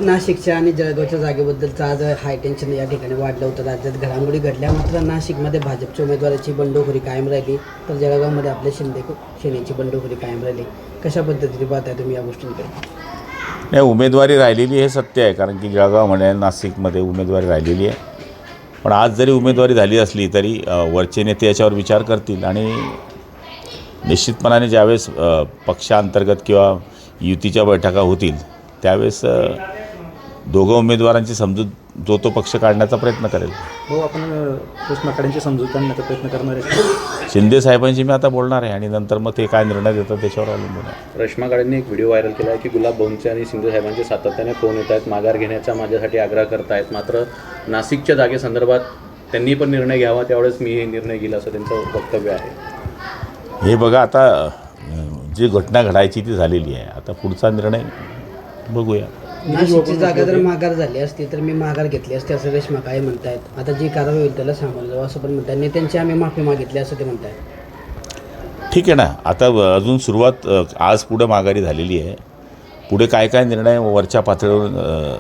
नाशिकच्या आणि जळगावच्या जागेबद्दलचं आज हाय टेन्शन या ठिकाणी वाढलं होतं. राज्यात घडामोडी घडल्या, मात्र नाशिकमध्ये भाजपच्या उमेदवाराची बंडखोरी कायम राहिली, तर जळगावमध्ये आपल्या सेनेची बंडखोरी कायम राहिली. कशा पद्धतीने पाहताय तुम्ही या गोष्टींकडे? नाही, उमेदवारी राहिलेली हे सत्य आहे, कारण की जळगावमध्ये नाशिकमध्ये उमेदवारी राहिलेली आहे. पण आज जरी उमेदवारी झाली असली तरी वरचे नेते याच्यावर विचार करतील आणि निश्चितपणाने ज्यावेळेस पक्षांतर्गत किंवा युतीच्या बैठका होतील त्यावेळेस दोघं उमेदवारांची समजूत जो तो पक्ष काढण्याचा प्रयत्न करेल. हो, आपण रेश्मा काळेंची समजूत काढण्याचा प्रयत्न करणार आहे. शिंदे साहेबांशी मी आता बोलणार आहे आणि नंतर मग ते काय निर्णय देतात त्याच्यावर अवलंबून आहे. रेश्मा काळेंनी एक व्हिडिओ व्हायरल केला आहे की गुलाब भाऊंचे आणि शिंदे साहेबांचे सातत्याने फोन येत आहेत, माघार घेण्याचा माझ्यासाठी आग्रह करतायत. मात्र नाशिकच्या जागेसंदर्भात त्यांनी पण निर्णय घ्यावा, त्यावेळेस मी हे निर्णय घेईल असं त्यांचं वक्तव्य आहे. हे बघा, आता जी घटना घडायची ती झालेली आहे. आता पुढचा निर्णय बघूया. नाशिकची जागा जर माघार झाली असती तर मी माघार घेतली असते असं रेश्मा काळे म्हणतायत. आता जी कारवाई होईल त्याला सामोरं जाऊ असं पण म्हणतात. नेत्यांची आम्ही माफी मागितली असं ते म्हणतात. ठीक आहे ना, आता अजून सुरुवात आज पुढे माघारी झालेली आहे. पुढे काय काय निर्णय वरच्या पातळीवरून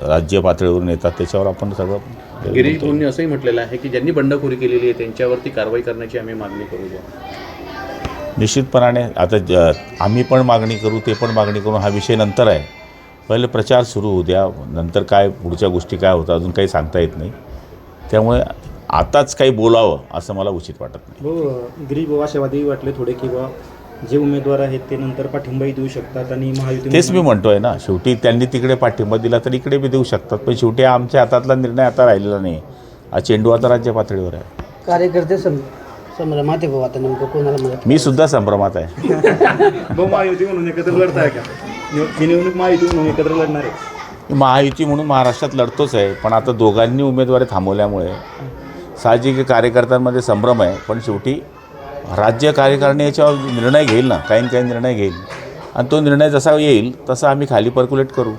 राज्य पातळीवरून येतात त्याच्यावर आपण सगळं. गिरीश भाऊंनी असंही म्हटलेलं आहे की ज्यांनी बंडखोरी केलेली आहे त्यांच्यावरती कारवाई करण्याची आम्ही मागणी करू. निश्चितपणाने आता आम्ही पण मागणी करू, ते पण मागणी करू, हा विषय नंतर आहे. पहिले प्रचार सुरू होऊ द्या, नंतर काय पुढच्या गोष्टी काय होतं अजून काही सांगता येत नाही. त्यामुळे आताच काही बोलावं असं मला उचित वाटत नाही. हो, गिरीश भाऊ आशावादी वाटले थोडे की बा जे उमेदवार आहेत ते नंतर पाठिंबाही देऊ शकतात आणि महायुती. तेच मी म्हणतोय ना, शेवटी त्यांनी तिकडे पाठिंबा दिला तर इकडे बी देऊ शकतात, पण शेवटी आमच्या हातातला निर्णय आता राहिलेला नाही. हा चेंडू आता राज्य पातळीवर आहे. कार्यकर्ते संभ्रमात आहे भाऊ, आता नेमकं कोणाला मदत? मी सुद्धा संभ्रमात आहे. भाऊ महायुती म्हणून एकत्र लढताय का? ही निवडणूक महायुती म्हणून एकत्र लढणार आहे. महायुती म्हणून महाराष्ट्रात लढतोच आहे, पण आता दोघांनी उमेदवारी थांबवल्यामुळे साहजिक कार्यकर्त्यांमध्ये संभ्रम आहे. पण शेवटी राज्य कार्यकारिणी याच्यावर निर्णय घेईल ना, काही निर्णय घेईल आणि तो निर्णय जसा येईल तसा आम्ही खाली पर्क्युलेट करू.